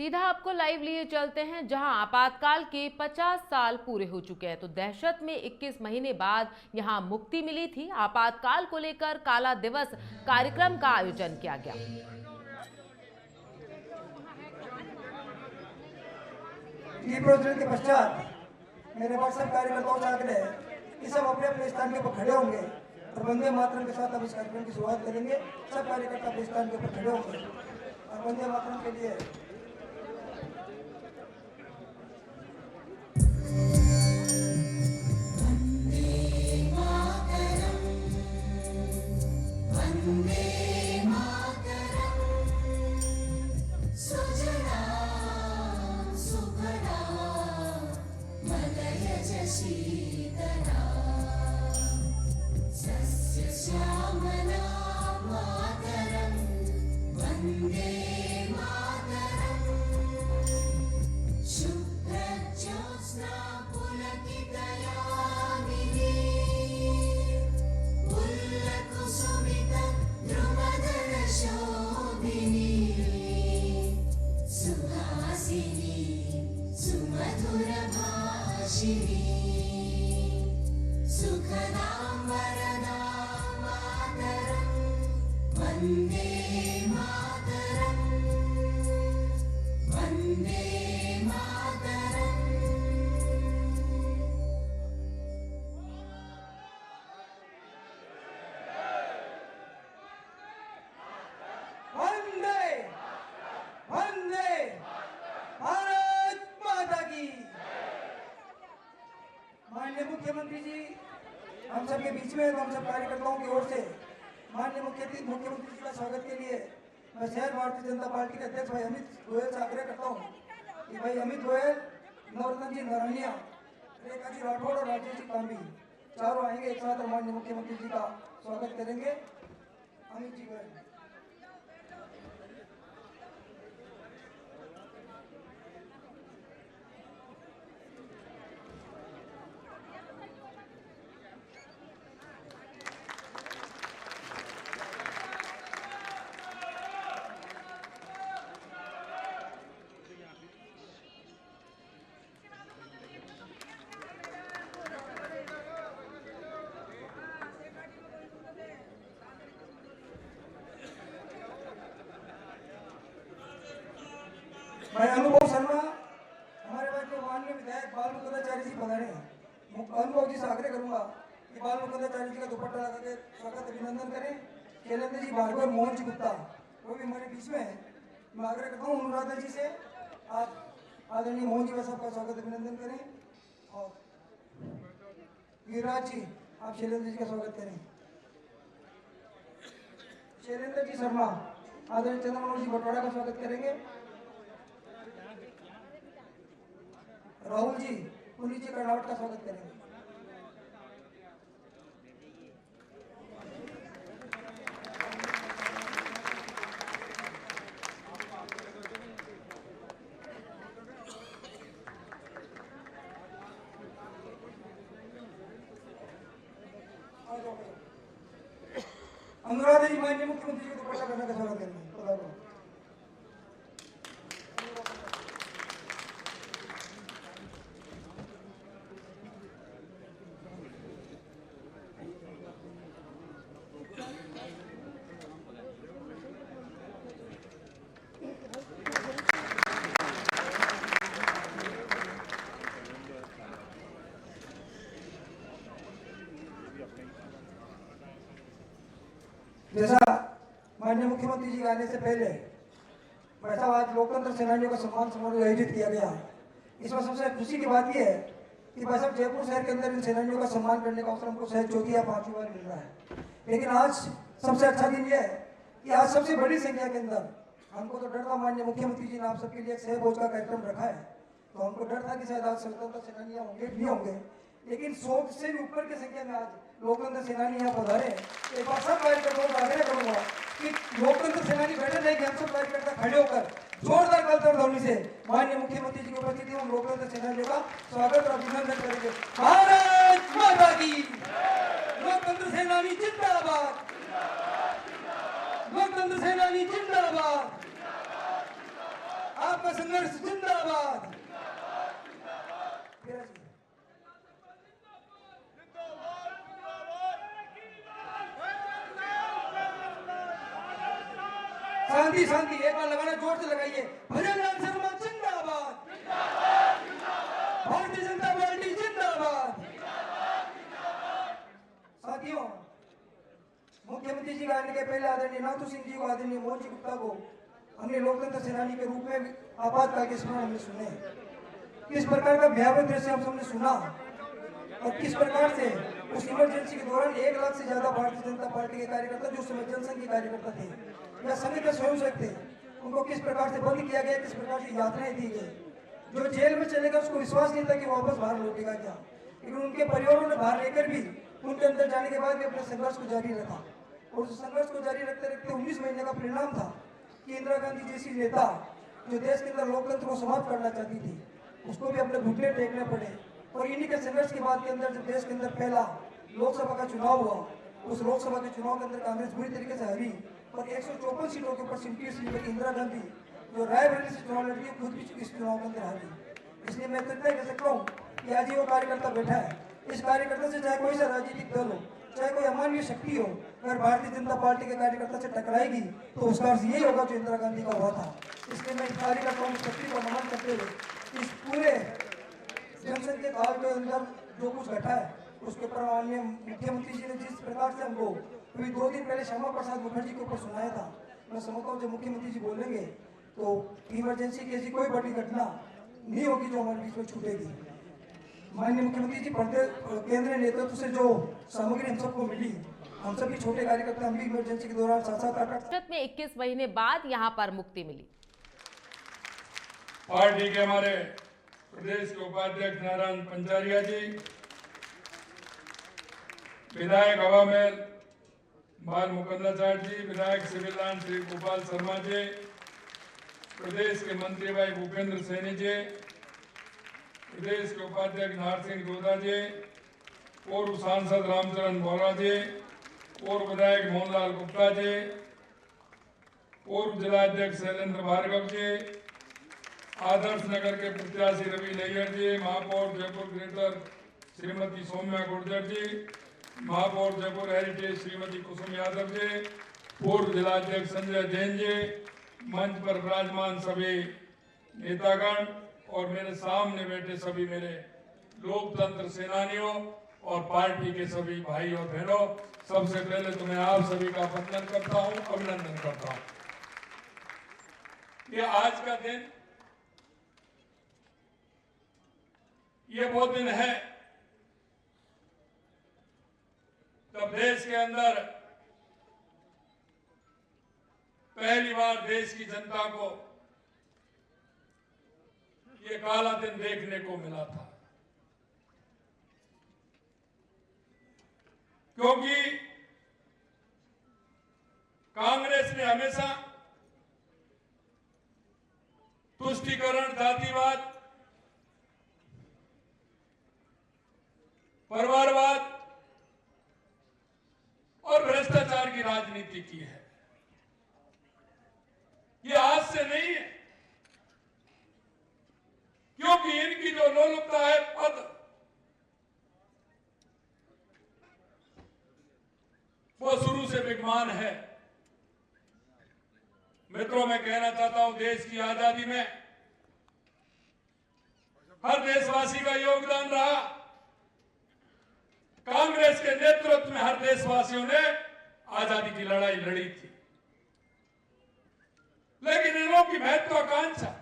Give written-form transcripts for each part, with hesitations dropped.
सीधा आपको लाइव लिए चलते हैं जहां आपातकाल के 50 साल पूरे हो चुके हैं। तो दहशत में 21 महीने बाद यहां मुक्ति मिली थी। आपातकाल को लेकर काला दिवस कार्यक्रम का आयोजन किया गया। के पश्चात मेरे पास सब कार्यकर्ताओं से आग्रह है कि सब अपने अपने स्थान के ऊपर खड़े होंगे और वंदे मातरम के साथ अब इस कार्यक्रम की शुरुआत करेंगे। सब कार्यकर्ता अपने स्थान के ऊपर खड़े होंगे और वंदे मातरम के लिए मुख्यमंत्री जी हम सबके बीच में, हम सब कार्यकर्ताओं की ओर से माननीय मुख्यमंत्री जी का स्वागत के लिए मैं शहर भारतीय जनता पार्टी के अध्यक्ष भाई अमित गोयल से आग्रह करता हूँ कि भाई अमित गोयल, नवरत्न जी नारायणिया, रेखा जी राठौड़ और राजेश जी कांबी चारों आएंगे एक साथ और माननीय मुख्यमंत्री जी का स्वागत करेंगे। अमित जी गोयल। मैं अनुभव शर्मा, हमारे पास जो माननीय विधायक बाल मुकुंदाचार्य जी पधारे हैं, अनुभव जी से आग्रह करूंगा कि बाल मुकुंदाचार्य जी का दुपट्टा लगा के स्वागत अभिनंदन करें। शैलेंद्र जी भार्गव, मोहन जी गुप्ता वो भी हमारे बीच में है। मैं आग्रह करता हूँ अनुराधा जी से आप आदरणीय मोहन जी का सबका स्वागत अभिनंदन करें और गिरिराज जी आप शैलेंद्र जी का स्वागत करें। शैलेंद्र जी शर्मा आदरणीय चंद्रमोहन जी बटवाड़ा का स्वागत करेंगे। राहुल जी पुनीत जी कर्नावट का स्वागत करेंगे। अनुराधा जी माननीय मुख्यमंत्री जी को दुपट्टा करने का स्वागत करेंगे। जैसा माननीय मुख्यमंत्री जी आने से पहले वैसा आज लोकतंत्र सेनानियों का सम्मान समारोह आयोजित किया गया। इसमें सबसे खुशी की बात यह है कि भाई साहब जयपुर शहर के अंदर इन सेनानियों का सम्मान करने का अवसर हमको शायद चौथी या पांचवी बार मिल रहा है। लेकिन आज सबसे अच्छा दिन यह है कि आज सबसे बड़ी संख्या के अंदर, हमको तो डर था, माननीय मुख्यमंत्री जी ने आप सबके लिए एक सहभोज का कार्यक्रम रखा है, तो हमको डर था कि शायद आज स्वतंत्रता सेनानी होंगे नहीं होंगे, लेकिन 100 से भी ऊपर की संख्या में आज लोकतंत्र सेनानी यहाँ पधारे। एक बार सब कार्यकर्ताओं को आग्रह करूंगा कि लोकतंत्र सेनानी बैठे नहीं कि हम सब कार्यकर्ता खड़े होकर जोरदार कलतर ध्वनि से माननीय मुख्यमंत्री जी की उपस्थिति में लोकतंत्र सेनानियों का स्वागत और अभिनंदन करेंगे। भारत माता की लोकतंत्र सेनानी जिंदाबाद, लोकतंत्र सेनानी जिंदाबाद। आप आपका संघर्ष जिंदाबाद। शांति शांति, एक बार लगाना, जोर से लगाइए। भजन राम शर्मा जिंदाबाद, भारतीय जनता पार्टी जिंदाबाद। साथियों, मुख्यमंत्री जी का आने के पहले आदरणीय नाथू सिंह जी को, आदरणीय मोहन जी गुप्ता को हमने लोकतंत्र सेनानी के रूप में आपातकाल के स्मरण हमने सुने। किस प्रकार का भयावह दृश्य हम सबने सुना और किस प्रकार से उस इमरजेंसी के दौरान 1 लाख से ज्यादा भारतीय जनता पार्टी के कार्यकर्ता, जो समय जनसंघ के कार्यकर्ता थे या संघ के स्वयंसेवक थे, उनको किस प्रकार से बंद किया गया, किस प्रकार से यातनाएं दी गई। जो जेल में चलेगा उसको विश्वास नहीं था कि वापस बाहर लौटेगा क्या, लेकिन उनके परिवारों ने बाहर लेकर भी उनके अंदर जाने के बाद भी अपने संघर्ष को जारी रखा। और उस संघर्ष को जारी रखते रखते 19 महीने का परिणाम था कि इंदिरा गांधी जैसी नेता जो देश के अंदर लोकतंत्र को समाप्त करना चाहती थी, उसको भी अपने घुटने टेकने पड़े। और इन्हीं के संघर्ष के बाद के अंदर जब देश के अंदर पहला लोकसभा का चुनाव हुआ, उस लोकसभा के चुनाव के अंदर कांग्रेस बुरी तरीके से हारी और 154 सीटों के ऊपर सिमटी इंदिरा गांधी जो रायबरेली से चुनाव लड़ी, खुद भी इस चुनाव के अंदर हारी। इसलिए मैं तो इतना कह सकता हूँ कि आज ये वो कार्यकर्ता बैठा है, इस कार्यकर्ता से चाहे कोई सा राजनीतिक दल हो, चाहे कोई अमानवीय शक्ति हो, अगर भारतीय जनता पार्टी के कार्यकर्ता से टकराएगी तो उसका अर्थ यही होगा जो इंदिरा गांधी का हुआ था। इसलिए मैं इस कार्यकर्ताओं की शक्ति को नमन करते हुए इस पूरे जनसंघ के काल के अंदर जो कुछ घटा है उसके ऊपर माननीय मुख्यमंत्री जी ने जिस प्रकार से हमको अभी 2 दिन पहले श्यामा प्रसाद मुखर्जी के ऊपर सुनाया था, मैं समझता हूँ जब मुख्यमंत्री जी बोलेंगे तो इमरजेंसी की ऐसी कोई बड़ी घटना नहीं होगी जो हमारे बीच में छूटेगी। माननीय मुख्यमंत्री जी केंद्रीय नेतृत्व से जो सामग्री हम सबको मिली, हम सभी छोटे कार्यकर्ता हम भी इमरजेंसी के दौरान साथ में 21 महीने बाद यहाँ पर मुक्ति मिली। पार्टी के हमारे प्रदेश के उपाध्यक्ष नारायण पंचारिया जी, विधायक हवामेल बाल मुकंदाचार्य जी, विधायक सिविल लाइन श्री गोपाल शर्मा जी, प्रदेश के मंत्री भाई भूपेंद्र सैनी जी, प्रदेश के उपाध्यक्ष नार सिंह जोधा जी, पूर्व सांसद रामचरण बोरा जी, पूर्व विधायक मोहनलाल गुप्ता जी, पूर्व जिलाध्यक्ष शैलेंद्र भार्गव जी, आदर्श नगर के प्रत्याशी रवि नैयर जी, महापौर जयपुर ग्रेटर श्रीमती सौम्या गुर्जर जी, महापौर जयपुर हेरिटेज श्रीमती कुसुम यादव जी, पूर्व जिलाध्यक्ष संजय जैन जी, मंच पर विराजमान सभी नेतागण और मेरे सामने बैठे सभी मेरे लोकतंत्र सेनानियों और पार्टी के सभी भाई और बहनों, सबसे पहले तो मैं आप सभी का वंदन करता हूं, अभिनंदन करता हूं। ये आज का दिन, ये वो दिन है जब देश के अंदर पहली बार देश की जनता को ये काला दिन देखने को मिला था, क्योंकि कांग्रेस ने हमेशा तुष्टीकरण, जातिवाद, परिवारवाद और भ्रष्टाचार की राजनीति की है। ये आज से नहीं है, क्योंकि इनकी जो लोलुपता है पद, वो शुरू से विद्यमान है। मित्रों, मैं कहना चाहता हूं, देश की आजादी में हर देशवासी का योगदान रहा। कांग्रेस के नेतृत्व में हर देशवासियों ने आजादी की लड़ाई लड़ी थी, लेकिन इन लोगों की महत्वाकांक्षा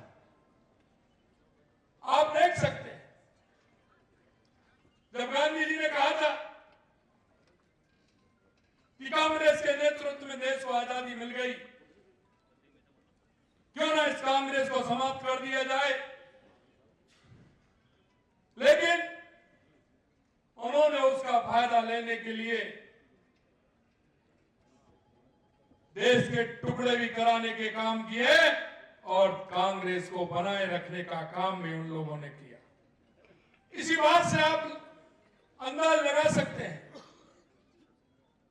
आप देख सकते हैं। जब गांधी जी ने कहा था कि कांग्रेस के नेतृत्व में देश को आजादी मिल गई, क्यों ना इस कांग्रेस को समाप्त कर दिया जाए, लेकिन उन्होंने उसका फायदा लेने के लिए देश के टुकड़े भी कराने के काम किए और कांग्रेस को बनाए रखने का काम भी उन लोगों ने किया। इसी बात से आप अंदाज लगा सकते हैं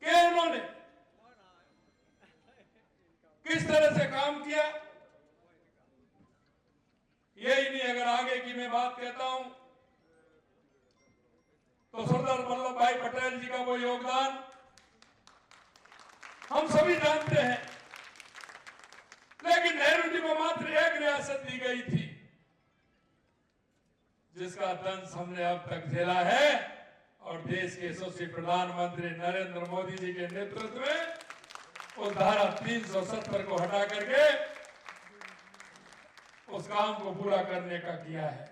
कि उन्होंने किस तरह से काम किया। यही नहीं, अगर आगे की मैं बात कहता हूं तो सरदार वल्लभ भाई पटेल जी का वो योगदान हम सभी जानते हैं। लेकिन नेहरू जी को मात्र एक रियासत दी गई थी, जिसका दंश हमने अब तक झेला है, और देश के यशस्वी प्रधानमंत्री नरेंद्र मोदी जी के नेतृत्व में उस धारा 370 को हटा करके उस काम को पूरा करने का किया है।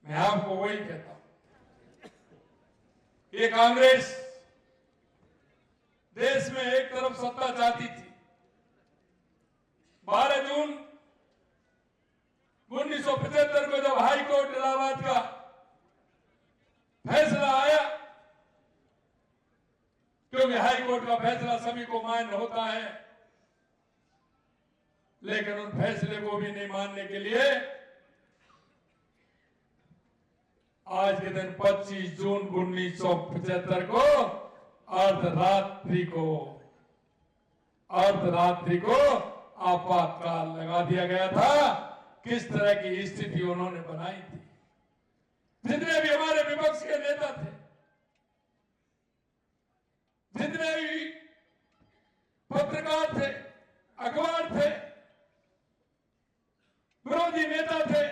मैं आपको वही कहता हूं, ये कांग्रेस देश में एक तरफ सत्ता चाहती थी। 12 जून 1975 को जब हाई कोर्ट इलाहाबाद का फैसला आया, क्योंकि हाई कोर्ट का फैसला सभी को मान्य होता है, लेकिन उन फैसले को भी नहीं मानने के लिए आज के दिन 25 जून 1975 को अर्धरात्रि को आपातकाल लगा दिया गया था। किस तरह की स्थिति उन्होंने बनाई थी। जितने भी हमारे विपक्ष के नेता थे, जितने भी पत्रकार थे, अखबार थे, विरोधी नेता थे,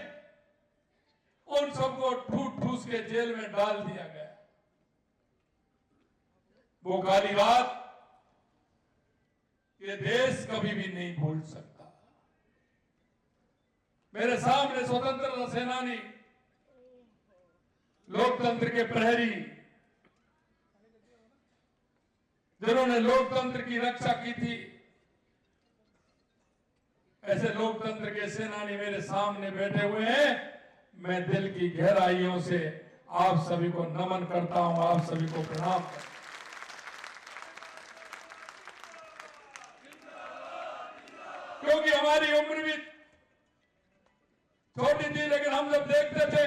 उन सबको ठूस के जेल में डाल दिया गया। वो काली रात ये देश कभी भी नहीं भूल सकता। मेरे सामने स्वतंत्रता सेनानी, लोकतंत्र के प्रहरी, जिन्होंने लोकतंत्र की रक्षा की थी, ऐसे लोकतंत्र के सेनानी मेरे सामने बैठे हुए हैं। मैं दिल की गहराइयों से आप सभी को नमन करता हूं, आप सभी को प्रणाम करता हूं। क्योंकि हमारी उम्र भी छोटी थी, लेकिन हम जब देखते थे,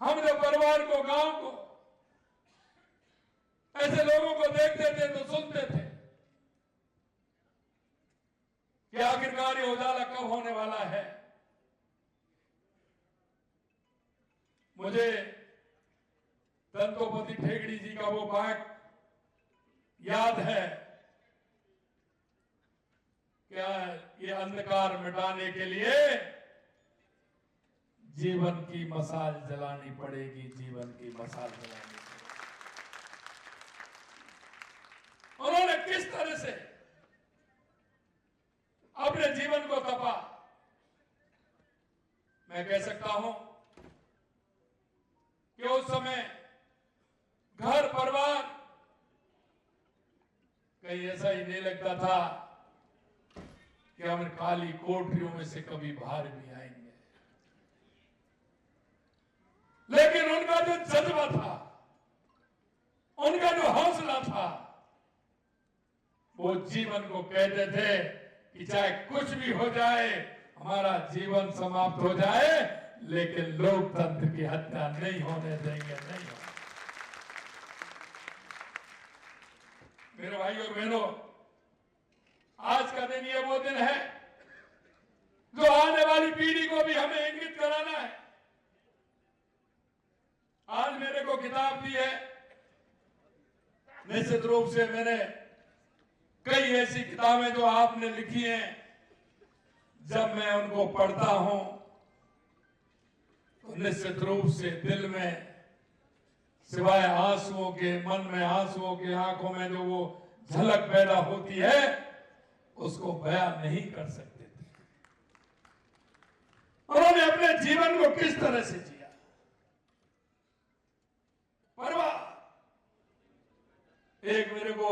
हम जब परिवार को, गांव को, ऐसे लोगों को देखते थे तो सुनते थे कि आखिरकार ये उजाला कब होने वाला है। मुझे दंतोपति ठेगड़ी जी का वो वाक्य याद है, क्या ये अंधकार मिटाने के लिए जीवन की मशाल जलानी पड़ेगी, जीवन की मशाल जलानी पड़ेगी। उन्होंने किस तरह से अपने जीवन को तपा। मैं कह सकता हूं कि उस समय घर परिवार कहीं ऐसा ही नहीं लगता था कि हम काली कोठरियों में से कभी बाहर भी आएंगे। लेकिन उनका जो जज्बा था, उनका जो हौसला था, वो जीवन को कहते थे कि चाहे कुछ भी हो जाए, हमारा जीवन समाप्त हो जाए, लेकिन लोकतंत्र की हत्या नहीं होने देंगे, नहीं होने। मेरे भाई और बहनों, आज का दिन ये वो दिन है जो आने वाली पीढ़ी को भी हमें इंगित कराना है। आज मेरे को किताब दी है, निश्चित रूप से मैंने कई ऐसी किताबें जो आपने लिखी हैं, जब मैं उनको पढ़ता हूं तो निश्चित रूप से दिल में सिवाय आंसुओं के, मन में आंसुओं के, आंखों में जो वो झलक पैदा होती है, उसको बयान नहीं कर सकते थे। उन्होंने अपने जीवन को किस तरह से जिया। परवाह एक मेरे को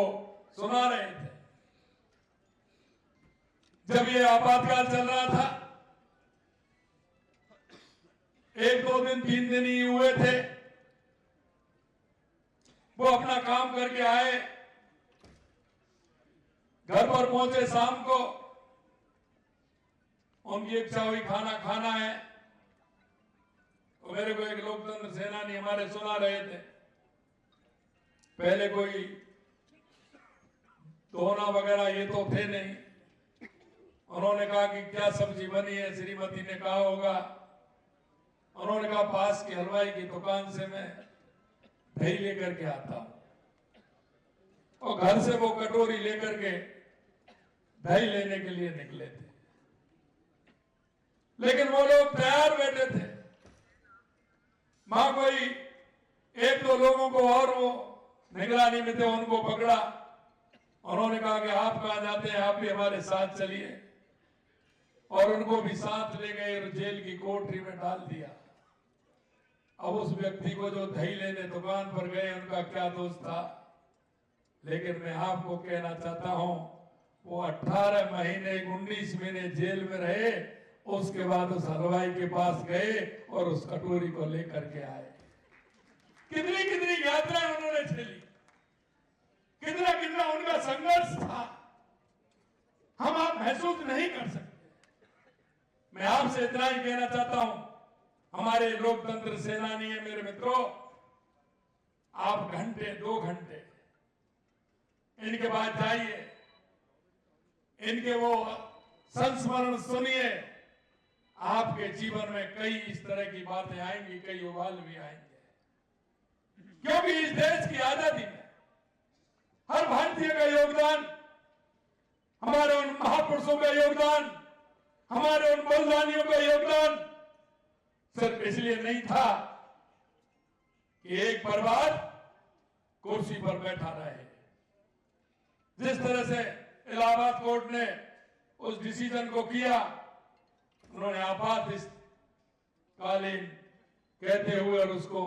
सुना रहे थे, जब ये आपातकाल चल रहा था, 1, 2 दिन, 3 दिन ही हुए थे, वो अपना काम करके आए, घर पर पहुंचे शाम को, उनकी इच्छा हुई खाना खाना है, तो मेरे को एक लोकतंत्र सेनानी हमारे सुना रहे थे। पहले कोई दोना वगैरह ये तो थे नहीं, उन्होंने कहा कि क्या सब्जी बनी है, श्रीमती ने कहा होगा। उन्होंने कहा पास की हलवाई की दुकान से मैं दही लेकर के आता हूं, और घर से वो कटोरी लेकर के दही लेने के लिए निकले थे। लेकिन वो लोग तैयार बैठे थे। मां कोई एक दो लोगों को और वो निगरानी में थे, उनको पकड़ा। उन्होंने कहा कि आप कहां जाते हैं, आप भी हमारे साथ चलिए, और उनको भी साथ ले गए और जेल की कोठरी में डाल दिया। अब उस व्यक्ति को जो दही लेने दुकान पर गए, उनका क्या दोष था। लेकिन मैं आपको कहना चाहता हूं, वो 18 महीने 19 महीने जेल में रहे, उसके बाद उस हलवाई के पास गए और उस कटोरी को लेकर के आए। कितनी कितनी यात्राएं उन्होंने झेली, कितना कितना उनका संघर्ष था, हम आप महसूस नहीं कर सकते। मैं आपसे इतना ही कहना चाहता हूं, हमारे लोकतंत्र सेनानी है मेरे मित्रों, आप घंटे 2 घंटे इनके बाद जाइए, इनके वो संस्मरण सुनिए। आपके जीवन में कई इस तरह की बातें आएंगी, कई उबाल भी आएंगे। क्योंकि इस देश की आजादी में हर भारतीय का योगदान, हमारे उन महापुरुषों का योगदान, हमारे उन बलिदानियों का योगदान सिर्फ इसलिए नहीं था कि एक परिवार कुर्सी पर बैठा रहे। जिस तरह से इलाहाबाद कोर्ट ने उस डिसीजन को किया, उन्होंने आपातकालीन कहते हुए और उसको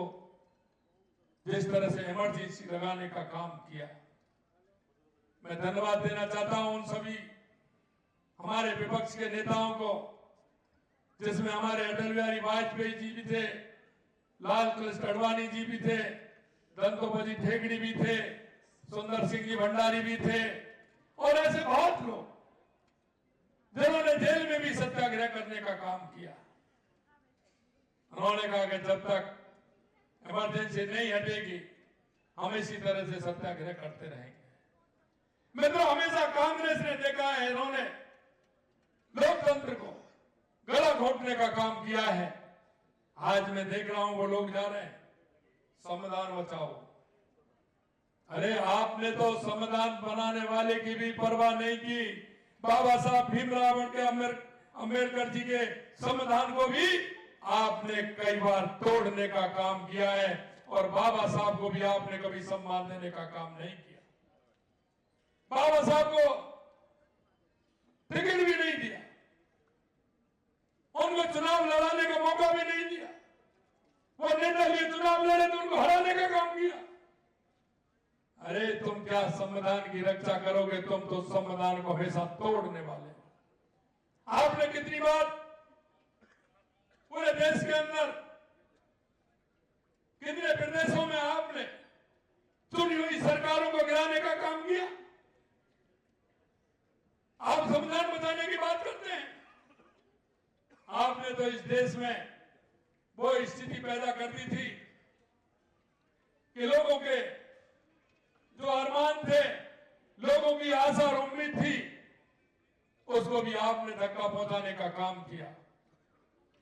जिस तरह से इमरजेंसी लगाने का काम किया, मैं धन्यवाद देना चाहता हूं उन सभी हमारे विपक्ष के नेताओं को, जिसमें हमारे अटल बिहारी वाजपेयी जी भी थे, लाल कृष्ण आडवाणी जी भी थे, दंतोपंत ठेकड़ी भी थे, सुंदर सिंह जी भंडारी भी थे, और ऐसे बहुत लोग जिन्होंने जेल में भी सत्याग्रह करने का काम किया। उन्होंने कहा कि जब तक इमरजेंसी नहीं हटेगी, हम इसी तरह से सत्याग्रह करते रहेंगे। मित्रों, हमेशा कांग्रेस ने देखा है, इन्होंने लोकतंत्र को गला घोटने का काम किया है। आज मैं देख रहा हूं वो लोग जा रहे हैं संविधान बचाओ। अरे आपने तो संविधान बनाने वाले की भी परवाह नहीं की। बाबा साहब भीमराव अंबेडकर जी के संविधान को भी आपने कई बार तोड़ने का काम किया है, और बाबा साहब को भी आपने कभी सम्मान देने का काम नहीं किया। बाबा साहब को टिकट भी नहीं दिया, उनको चुनाव लड़ाने का मौका भी नहीं दिया। वो निर्दलीय चुनाव लड़े तो उनको हराने का काम किया। अरे तुम क्या संविधान की रक्षा करोगे, तुम तो संविधान को हमेशा तोड़ने वाले हो। आपने कितनी बार पूरे देश के अंदर कितने प्रदेशों में आपने चुनी हुई सरकारों को गिराने का काम किया। आप संविधान बचाने की बात करते हैं। आपने तो इस देश में वो स्थिति पैदा कर दी थी कि लोगों के जो अरमान थे, लोगों की आशा और उम्मीद थी, उसको भी आपने धक्का पहुंचाने का काम किया।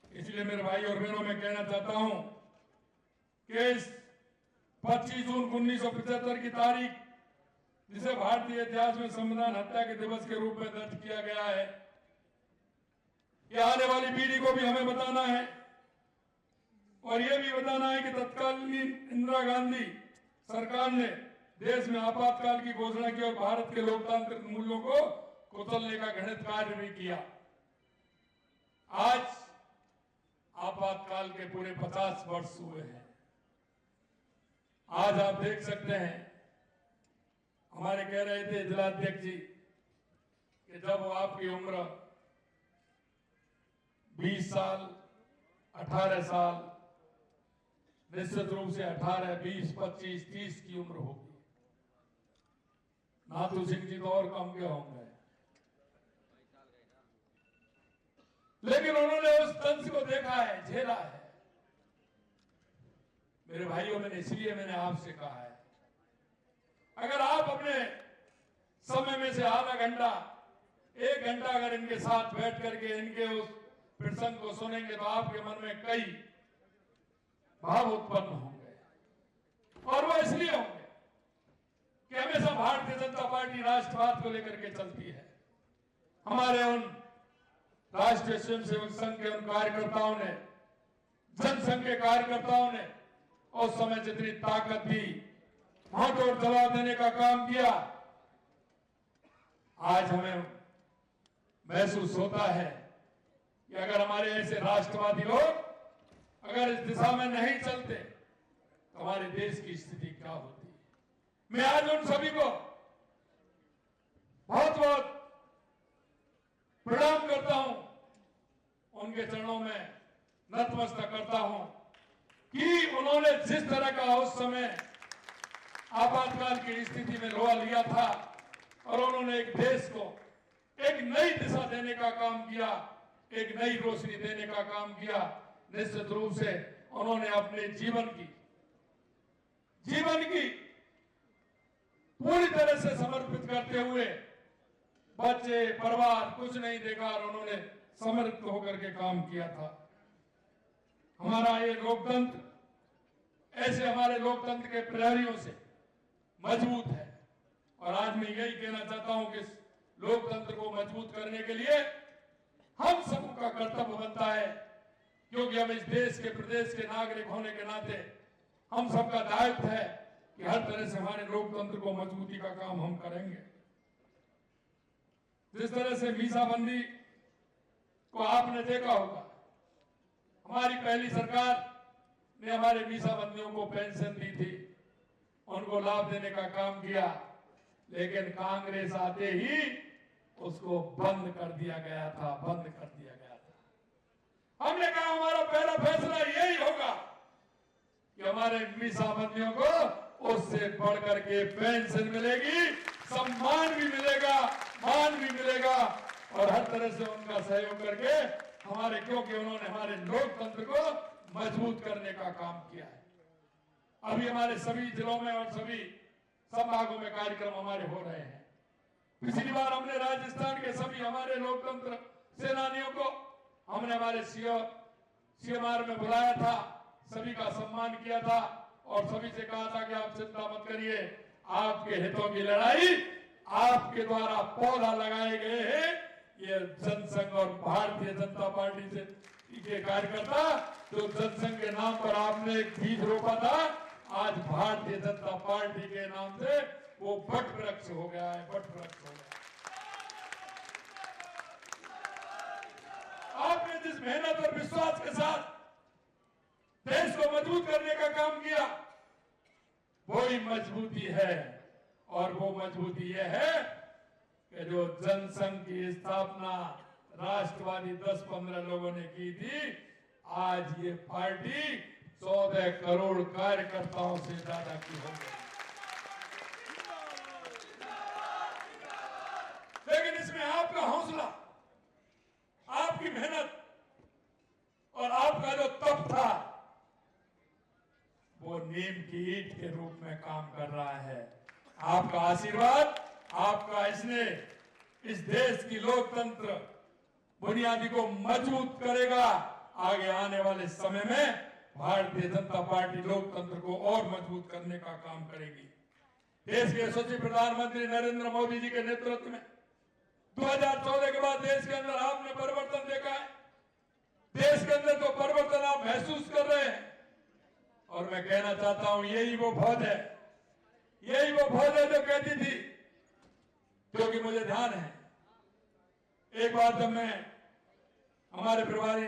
इसलिए मेरे भाई और बहनों, मैं कहना चाहता हूं कि इस 25 जून 1975 की तारीख, जिसे भारतीय इतिहास में संविधान हत्या के दिवस के रूप में दर्ज किया गया है, ये आने वाली पीढ़ी को भी हमें बताना है, और यह भी बताना है कि तत्कालीन इंदिरा गांधी सरकार ने देश में आपातकाल की घोषणा की और भारत के लोकतांत्रिक मूल्यों को कुचलने का घृणित कार्य भी किया। आज आपातकाल के पूरे 50 वर्ष हुए हैं। आज आप देख सकते हैं, हमारे कह रहे थे जिलाध्यक्ष जी कि जब आपकी उम्र 20 साल, 18 साल, निश्चित रूप से 18, 20, 25, 30 की उम्र होगी। नाथू सिंह जी तो और कम के होंगे, लेकिन उन्होंने उस तंज को देखा है, झेला है। मेरे भाइयों, मैंने आपसे कहा है, अगर आप अपने समय में से आधा घंटा, 1 एक घंटा अगर इनके साथ बैठ करके इनके उस प्रसंग को सुनेंगे तो आपके मन में कई भाव उत्पन्न होंगे। और वो इसलिए होंगे कि हमेशा भारतीय जनता पार्टी राष्ट्रवाद को लेकर के चलती है। हमारे उन राष्ट्रीय स्वयंसेवक संघ के उन कार्यकर्ताओं ने, जनसंघ के कार्यकर्ताओं ने उस समय जितनी ताकत दी, मुंहतोड़ जवाब देने का काम किया, आज हमें महसूस होता है कि अगर हमारे ऐसे राष्ट्रवादी लोग अगर इस दिशा में नहीं चलते तो हमारे देश की स्थिति क्या होती है। मैं आज उन सभी को बहुत बहुत प्रणाम करता हूं, उनके चरणों में नतमस्तक करता हूं कि उन्होंने जिस तरह का उस समय आपातकाल की स्थिति में लोहा लिया था और उन्होंने एक देश को एक नई दिशा देने का काम किया, एक नई रोशनी देने का काम किया। निश्चित रूप से उन्होंने अपने जीवन की पूरी तरह से समर्पित करते हुए बच्चे, परिवार कुछ नहीं देखा और उन्होंने समर्पित होकर के काम किया था। हमारा ये लोकतंत्र ऐसे हमारे लोकतंत्र के प्रहरियों से मजबूत है और आज मैं यही कहना चाहता हूं कि इस लोकतंत्र को मजबूत करने के लिए हम सबका कर्तव्य बनता है, क्योंकि हम इस देश के प्रदेश के नागरिक होने के नाते हम सबका दायित्व है कि हर तरह से हमारे लोकतंत्र को मजबूती का काम हम करेंगे। जिस तरह से मीसाबंदी को आपने देखा होगा, हमारी पहली सरकार ने हमारे मीसाबंदियों को पेंशन दी थी, उनको लाभ देने का काम किया, लेकिन कांग्रेस आते ही उसको बंद कर दिया गया था। हमने कहा हमारा पहला फैसला यही होगा कि हमारे मीसाबंदियों को उससे बढ़कर के पेंशन मिलेगी, सम्मान भी मिलेगा, मान भी मिलेगा और हर तरह से उनका सहयोग करके क्योंकि उन्होंने हमारे लोकतंत्र को मजबूत करने का काम किया है। अभी हमारे सभी जिलों में और सभी संभागों में कार्यक्रम हमारे हो रहे हैं। पिछली बार हमने राजस्थान के सभी हमारे लोकतंत्र सेनानियों को हमने हमारे सीएमआर में बुलाया था, सभी का सम्मान किया था और सभी से कहा था कि आप चिंता मत करिए, आपके हितों की लड़ाई आपके द्वारा पौधा लगाए गए हैं। ये जनसंघ और भारतीय जनता पार्टी से के कार्यकर्ता जो जनसंघ के नाम पर आपने एक बीज रोपा था, आज भारतीय जनता पार्टी के नाम से वो वट वृक्ष हो गया है, वट वृक्ष हो गया। आपने जिस मेहनत और विश्वास के साथ देश को मजबूत करने का काम किया, वही मजबूती है और वो मजबूती यह है कि जो जनसंघ की स्थापना राष्ट्रवादी 10-15 लोगों ने की थी, आज ये पार्टी 14 करोड़ कार्यकर्ताओं से ज्यादा की हो गई। लेकिन इसमें आपका हौसला, आपकी मेहनत और आपका जो तप था, वो नीम की ईंट के रूप में काम कर रहा है। आपका आशीर्वाद, आपका स्नेह इस देश की लोकतंत्र बुनियादी को मजबूत करेगा। आगे आने वाले समय में भारतीय जनता पार्टी लोकतंत्र को और मजबूत करने का काम करेगी। देश के यशस्वी प्रधानमंत्री नरेंद्र मोदी जी के नेतृत्व में 2014 के बाद देश के अंदर आपने परिवर्तन देखा है। देश के अंदर तो परिवर्तन आप महसूस कर रहे हैं और मैं कहना चाहता हूं, यही वो फौज है जो कहती थी, क्योंकि मुझे ध्यान है एक बार जब मैं हमारे प्रभारी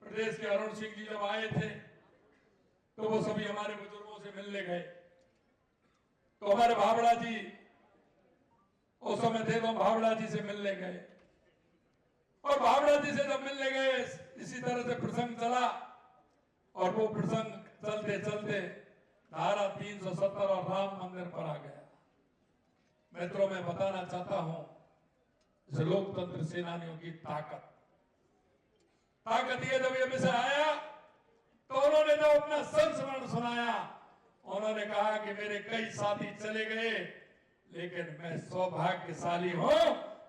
प्रदेश के अरुण सिंह जी जब आए थे तो वो सभी हमारे बुजुर्गों से मिलने गए, तो हमारे भावड़ा जी उस समय थे, तो हम भावड़ा जी से मिलने गए और भावड़ा जी से जब मिलने गए इसी तरह से प्रसंग चला और वो प्रसंग चलते चलते धारा 370 और राम मंदिर पर आ गया। मित्रों, मैं बताना चाहता हूं इस लोकतंत्र सेनानियों की ताकत ये जब ये विषय आया तो उन्होंने जब अपना संस्मरण सुनाया, उन्होंने कहा कि मेरे कई साथी चले गए, लेकिन मैं सौभाग्यशाली हूं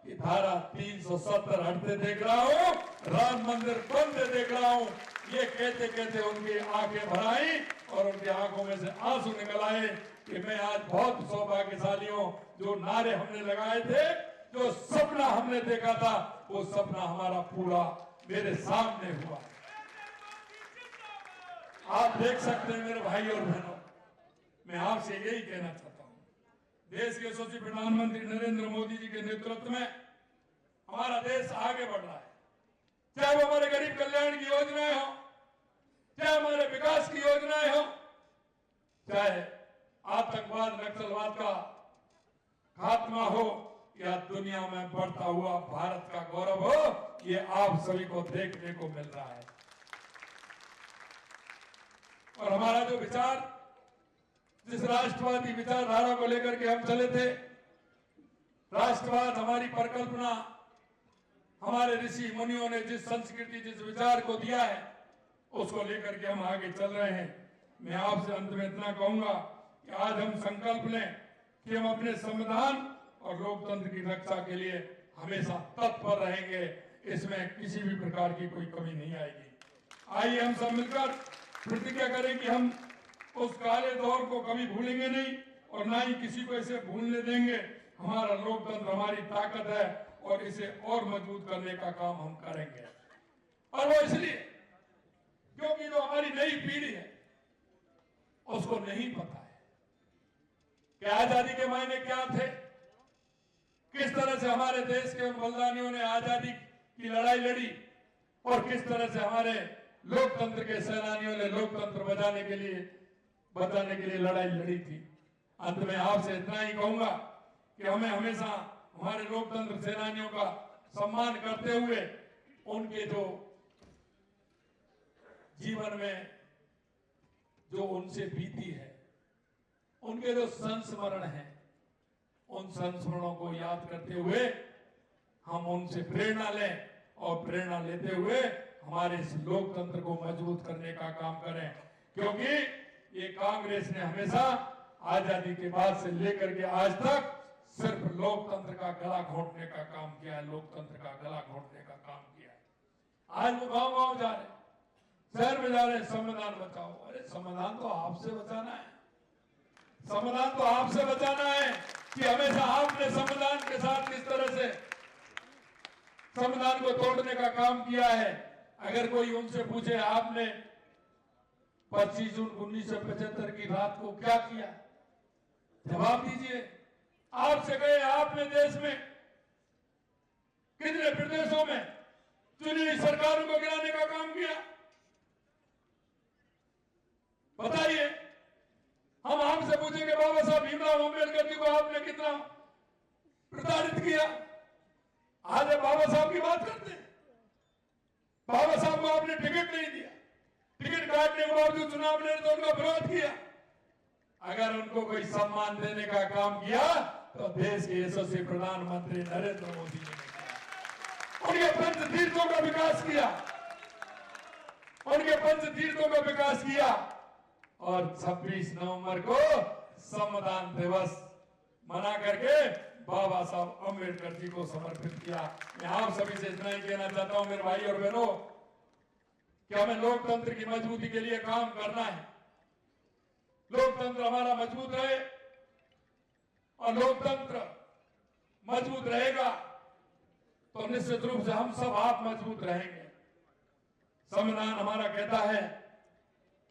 कि धारा 370 हटते देख रहा हूं, राम मंदिर बनते देख रहा हूं। ये कहते कहते उनकी आंखें भर आई और उनकी आंखों में से आंसू निकल आए कि मैं आज बहुत सौभाग्यशाली हूं। जो नारे हमने लगाए थे, जो सपना हमने देखा था, वो सपना हमारा पूरा मेरे सामने हुआ। आप देख सकते हैं मेरे भाई और बहनों, मैं आपसे यही कहना चाहता हूं, देश के यशस्वी प्रधानमंत्री नरेंद्र मोदी जी के नेतृत्व में हमारा देश आगे बढ़ रहा है। चाहे वो हमारे गरीब कल्याण की योजनाएं हो, चाहे हमारे विकास की योजनाएं हो, चाहे आतंकवाद नक्सलवाद का खात्मा हो या दुनिया में बढ़ता हुआ भारत का गौरव हो, ये आप सभी को देखने को मिल रहा है। और हमारा जो विचार, जिस राष्ट्रवादी विचारधारा को लेकर के हम चले थे, राष्ट्रवाद हमारी परिकल्पना, हमारे ऋषि मुनियों ने जिस संस्कृति, जिस विचार को दिया है, उसको लेकर के हम आगे चल रहे हैं। मैं आपसे अंत में इतना कहूंगा कि आज हम संकल्प लें कि हम अपने संविधान और लोकतंत्र की रक्षा के लिए हमेशा तत्पर रहेंगे। इसमें किसी भी प्रकार की कोई कमी नहीं आएगी। आइए हम सब मिलकर प्रतिज्ञा करें कि हम उस काले दौर को कभी भूलेंगे नहीं और ना ही किसी को इसे भूलने देंगे। हमारा लोकतंत्र हमारी ताकत है और इसे और मजबूत करने का काम हम करेंगे। और वो इसलिए क्योंकि जो हमारी नई पीढ़ी है उसको नहीं पता है कि आजादी के मायने क्या थे, किस तरह से हमारे देश के उन बलिदानियों ने आजादी की लड़ाई लड़ी और किस तरह से हमारे लोकतंत्र के सेनानियों ने लोकतंत्र बचाने के लिए लड़ाई लड़ी थी। अंत में आपसे इतना ही कहूंगा कि हमें हमेशा हमारे लोकतंत्र सेनानियों का सम्मान करते हुए उनके जो जीवन में जो उनसे बीती है, उनके जो संस्मरण हैं, उन संस्मरणों को याद करते हुए हम उनसे प्रेरणा लें और प्रेरणा लेते हुए हमारे इस लोकतंत्र को मजबूत करने का काम करें। क्योंकि ये कांग्रेस ने हमेशा आजादी के बाद से लेकर के आज तक सिर्फ लोकतंत्र का गला घोंटने का काम किया है, लोकतंत्र का गला घोंटने का काम किया है। आज वो गांव गांव जा रहे, शहर में जा रहे, संविधान बचाओ। अरे संविधान तो आपसे बचाना है, संविधान तो आपसे बचाना है कि हमेशा आपने संविधान के साथ किस तरह से संविधान को तोड़ने का काम किया है। अगर कोई उनसे पूछे आपने 25 जून 1975 की रात को क्या किया, जवाब दीजिए। आपसे गए, आपने देश में कितने प्रदेशों में चुनी हुई सरकारों को गिराने का काम किया, बताइए। हम आपसे पूछेंगे बाबा साहब भीमराव अंबेडकर जी को आपने कितना प्रताड़ित किया। आज बाबा साहब की बात करते हैं। बाबा साहब को आपने टिकट नहीं दिया, टिकट काटने के बावजूद चुनाव लड़े तो उनका विरोध किया। अगर उनको कोई सम्मान देने का काम किया तो देश के यशस्वी प्रधानमंत्री नरेंद्र मोदी जी ने किया। उनके पंच तीर्थों का विकास किया, उनके पंच तीर्थों का विकास किया और 26 नवंबर को संविधान दिवस मना करके बाबा साहब अंबेडकर जी को समर्पित किया। मैं आप सभी से इतना ही कहना चाहता हूं मेरे भाई और बहनों कि हमें लोकतंत्र की मजबूती के लिए काम करना है। लोकतंत्र हमारा मजबूत रहे और लोकतंत्र मजबूत रहेगा तो निश्चित रूप से हम सब आप मजबूत रहेंगे। संविधान हमारा कहता है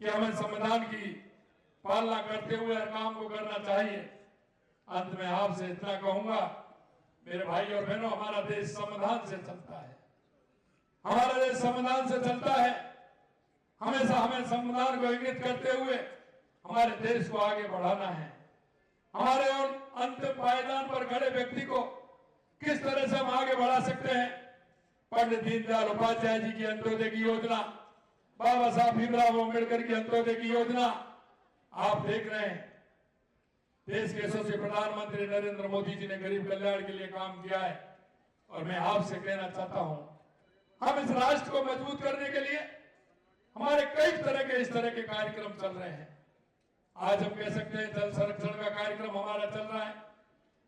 कि हमें संविधान की पालना करते हुए हर काम को करना चाहिए। अंत में आपसे इतना कहूंगा मेरे भाई और बहनों, हमारा देश संविधान से चलता है, हमारा देश संविधान से चलता है। हमेशा हमें संविधान को इंगित करते हुए हमारे देश को आगे बढ़ाना है। हमारे उन अंतिम पायदान पर खड़े व्यक्ति को किस तरह से हम आगे बढ़ा सकते हैं। पंडित दीनदयाल उपाध्याय जी की अंत्योदय की योजना, बाबा साहब भीमराव अंबेडकर की अंत्योदय की योजना, आप देख रहे हैं देश के यशस्वी प्रधानमंत्री नरेंद्र मोदी जी ने गरीब कल्याण के लिए काम किया है। और मैं आपसे कहना चाहता हूं हम इस राष्ट्र को मजबूत करने के लिए हमारे कई तरह के इस तरह के कार्यक्रम चल रहे हैं। आज हम कह सकते हैं जल संरक्षण का कार्यक्रम हमारा चल रहा है,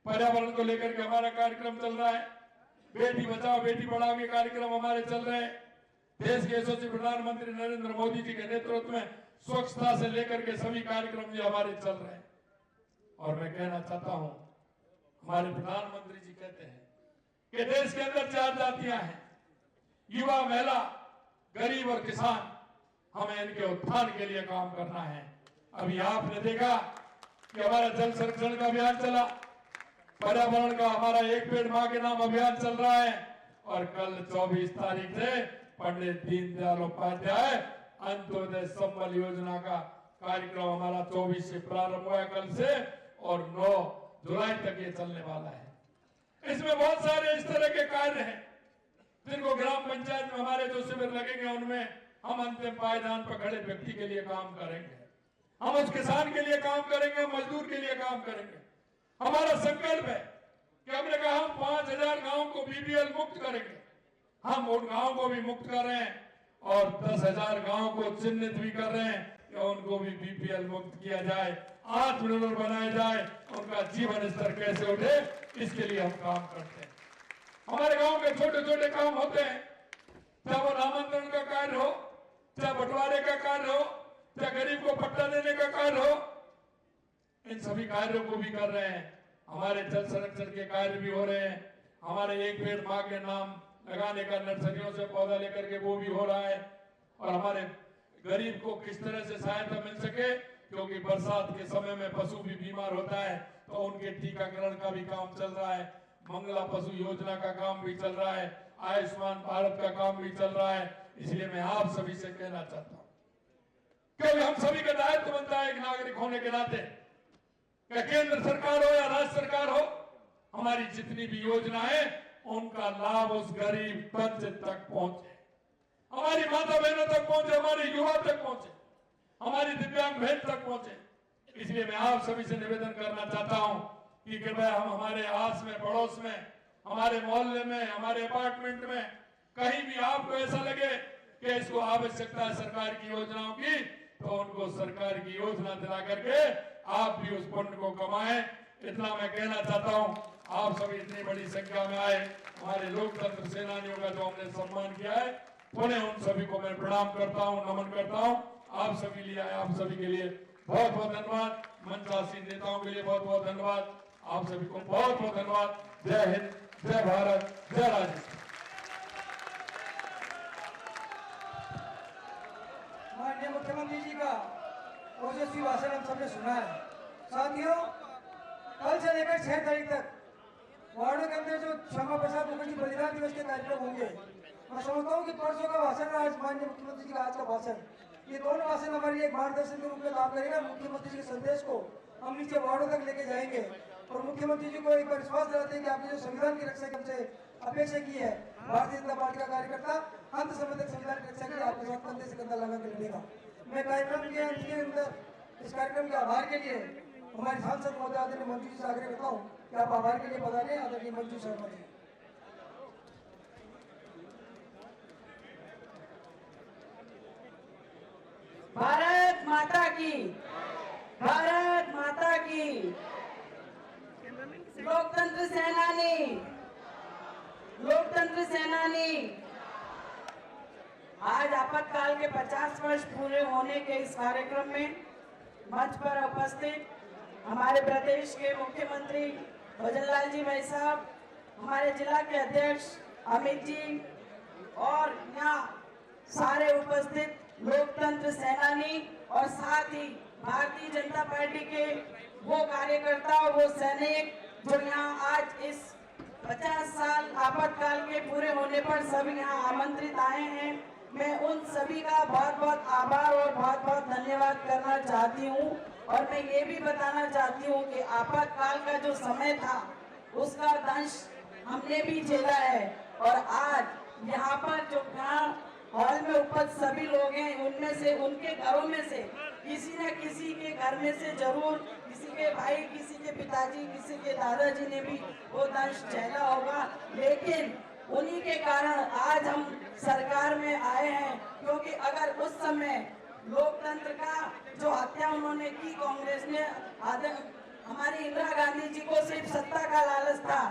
पर्यावरण को लेकर के हमारा कार्यक्रम चल रहा है, बेटी बचाओ बेटी पढ़ाओ के कार्यक्रम हमारे चल रहे हैं। देश के यशस्वी प्रधानमंत्री नरेंद्र मोदी जी के नेतृत्व में स्वच्छता से लेकर के सभी कार्यक्रम ये हमारे चल रहे हैं। और मैं कहना चाहता हूं, हमारे प्रधानमंत्री जी कहते हैं कि देश के अंदर 4 जातियां हैं, युवा, महिला, गरीब और किसान। हमें इनके उत्थान के लिए काम करना है। अभी आपने देखा कि हमारा जल संरक्षण का अभियान चला, पर्यावरण का हमारा एक पेड़ मां के नाम अभियान चल रहा है, और कल 24 तारीख से पंडित दीनदयाल उपाध्याय अंत्योदय संबल योजना का कार्यक्रम हमारा 24 से प्रारंभ हुआ है कल से, और 9 जुलाई तक ये चलने वाला है। इसमें बहुत सारे इस तरह के कार्य हैं जिनको ग्राम पंचायत में हमारे जो शिविर लगेंगे उनमें हम अंतिम पायदान पर खड़े व्यक्ति के लिए काम करेंगे, हम उस किसान के लिए काम करेंगे, मजदूर के लिए काम करेंगे। हमारा संकल्प है कि हमने कहा हम 5000 गांव को बीपीएल मुक्त करेंगे। हम उन गांव को भी मुक्त कर रहे हैं और 10,000 गांव को चिन्हित भी कर रहे हैं कि उनको भी बीपीएल मुक्त किया जाए, आत्मनिर्भर बनाया जाए, उनका जीवन स्तर कैसे उठे, इसके लिए हम काम करते हैं। हमारे गांव के छोटे छोटे काम होते हैं, चाहे वो नामांतरण का कार्य हो, चाहे बंटवारे का कार्य हो, चाहे गरीब को पट्टा देने का कार्य हो, इन सभी कार्यों को भी कर रहे हैं। हमारे जल संरक्षण के कार्य भी हो रहे हैं। हमारे एक पेड़ मां के नाम लगाने का नर्सरियों से पौधा लेकर के वो भी हो रहा है। और हमारे गरीब को किस तरह से सहायता मिल सके, क्योंकि बरसात के समय में पशु भी बीमार होता है, तो उनके टीकाकरण का भी काम चल रहा है। मंगला पशु योजना का काम भी चल रहा है, आयुष्मान भारत का काम भी चल रहा है। इसलिए मैं आप सभी से कहना चाहता हूं, क्योंकि हम सभी का दायित्व बनता है एक नागरिक होने के नाते, क्या केंद्र सरकार हो या राज्य सरकार हो, हमारी जितनी भी योजनाएं उनका लाभ उस गरीब तबके तक पहुंचे, हमारी माता बहनों तक पहुंचे, हमारे युवा तक पहुंचे, हमारी दिव्यांग बहन तक पहुंचे। इसलिए मैं आप सभी से निवेदन करना चाहता हूं कि कृपया हम हमारे आस में, पड़ोस में, हमारे मोहल्ले में, हमारे अपार्टमेंट में, कहीं भी आपको ऐसा लगे कि इसको आवश्यकता है सरकार की योजनाओं की, तो उनको सरकार की योजना दिला करके आप भी उस पुण्य को कमाएं। इतना मैं कहना चाहता हूं। आप सभी इतनी बड़ी संख्या में आए, हमारे लोकतंत्र सेनानियों का जो हमने सम्मान किया है, पुनः उन सभी को मैं प्रणाम करता हूं, नमन करता हूं। आप सभी लिए आए, आप सभी के लिए बहुत बहुत धन्यवाद। मंचासीन नेताओं के लिए बहुत बहुत धन्यवाद। आप सभी को बहुत बहुत धन्यवाद। जय हिंद, जय भारत, जय राजस्थान। माननीय मुख्यमंत्री जी का ओजस्वी भाषण हम सबने सुना है। साथियों, कल से लेकर 6 तारीख तक वार्डों के अंदर जो श्यामा प्रसाद मुखर्जी बलिदान दिवस के कार्यक्रम होंगे, मैं समझता हूँ कि परसों का भाषण और आज माननीय मुख्यमंत्री जी का आज का भाषण, ये दोनों भाषण हमारे लिए एक मार्गदर्शन के रूप में काम करेगा। मुख्यमंत्री जी के संदेश को हम नीचे वार्डों तक लेके जाएंगे और मुख्यमंत्री जी को एक बार विश्वास दिलाते हैं कि आपने जो संविधान की रक्षा हमसे अपेक्षा की है, भारतीय जनता पार्टी का कार्यकर्ता अंत समय तक संविधान की रक्षा के लिए आपके साथ कंधे से कंधा लगा के लड़ेगा। मैं कार्यक्रम के अंदर इस कार्यक्रम के आभार के लिए हमारे सांसद महोदय आदरणीय मंजू जी से आग्रह करता हूँ कि आप आभार के लिए पधारें। आदरणीय मंजू शर्मा जी। भारत माता की, भारत माता की। लोकतंत्र सेनानी, लोकतंत्र सेनानी। आज आपातकाल के 50 वर्ष पूरे होने के इस कार्यक्रम में मंच पर उपस्थित हमारे प्रदेश के मुख्यमंत्री भजनलाल जी भाई साहब, हमारे जिला के अध्यक्ष अमित जी और यहाँ सारे उपस्थित लोकतंत्र सेनानी और साथ ही भारतीय जनता पार्टी के वो कार्यकर्ता, वो सैनिक जो यहाँ आज इस 50 साल आपातकाल के पूरे होने पर सभी यहाँ आमंत्रित आए हैं। मैं उन सभी का बहुत बहुत आभार और बहुत बहुत धन्यवाद करना चाहती हूँ। और मैं ये भी बताना चाहती हूँ कि आपातकाल का जो समय था उसका दंश हमने भी झेला है। और आज यहाँ पर जो हॉल में उपस्थित सभी लोग हैं, उनमें से, उनके घरों में से किसी न किसी के घर में से जरूर किसी के भाई, किसी के पिताजी, किसी के दादाजी ने भी वो दंश झेला होगा। लेकिन उन्हीं के कारण आज हम सरकार में आए हैं, क्योंकि अगर उस समय लोकतंत्र का जो हत्या उन्होंने की कांग्रेस ने, हमारी इंदिरा गांधी जी को सिर्फ सत्ता का लालच था।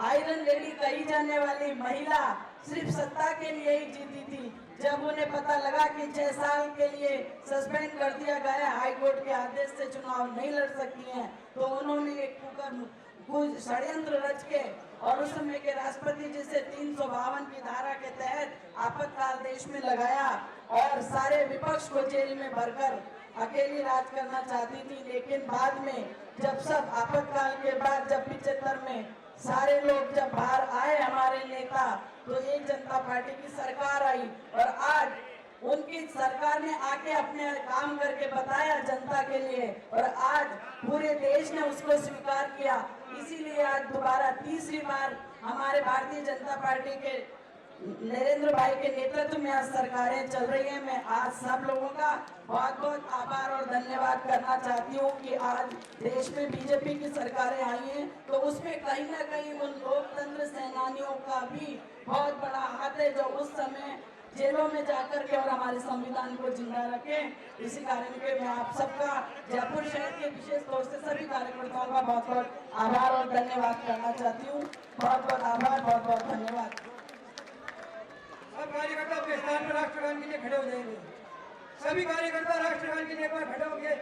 आयरन लेडी कही जाने वाली महिला सिर्फ सत्ता के लिए ही जीती थी। जब उन्हें पता लगा कि 6 साल के लिए सस्पेंड कर दिया गया, हाई कोर्ट के आदेश से चुनाव नहीं लड़ सकती हैं, तो उन्होंने एक कुछ षड्यंत्र रच के और उस समय के राष्ट्रपति जी से 352 की धारा के तहत आपातकाल देश में लगाया और सारे विपक्ष को जेल में भरकर अकेली राज करना चाहती थी। लेकिन बाद में जब सब आपातकाल के बाद जब 75 में सारे लोग जब बाहर आए हमारे नेता, तो एक जनता पार्टी की सरकार आई और आज उनकी सरकार ने आके अपने काम करके बताया जनता के लिए और आज पूरे देश ने उसको स्वीकार किया। इसीलिए आज दोबारा तीसरी बार हमारे भारतीय जनता पार्टी के नरेंद्र भाई के नेतृत्व में आज सरकारें चल रही हैं। मैं आज सब लोगों का बहुत बहुत आभार और धन्यवाद करना चाहती हूँ कि आज देश में बीजेपी की सरकारें आई हैं, तो उसमें कहीं ना कहीं उन लोकतंत्र सेनानियों का भी बहुत बड़ा हाथ है जो उस समय जेलों में जाकर के और हमारे संविधान को जिंदा रखे। इसी कारण के मैं आप सबका जयपुर शहर के विशेष तौर से सभी कार्यकर्ताओं का बहुत बहुत आभार और धन्यवाद करना चाहती हूँ। बहुत बहुत आभार, बहुत बहुत धन्यवाद। सब कार्यकर्ता अपने स्थान पर राष्ट्रगान के लिए खड़े हो जाएंगे। सभी कार्यकर्ता राष्ट्रगान के लिए एक बार खड़े होंगे।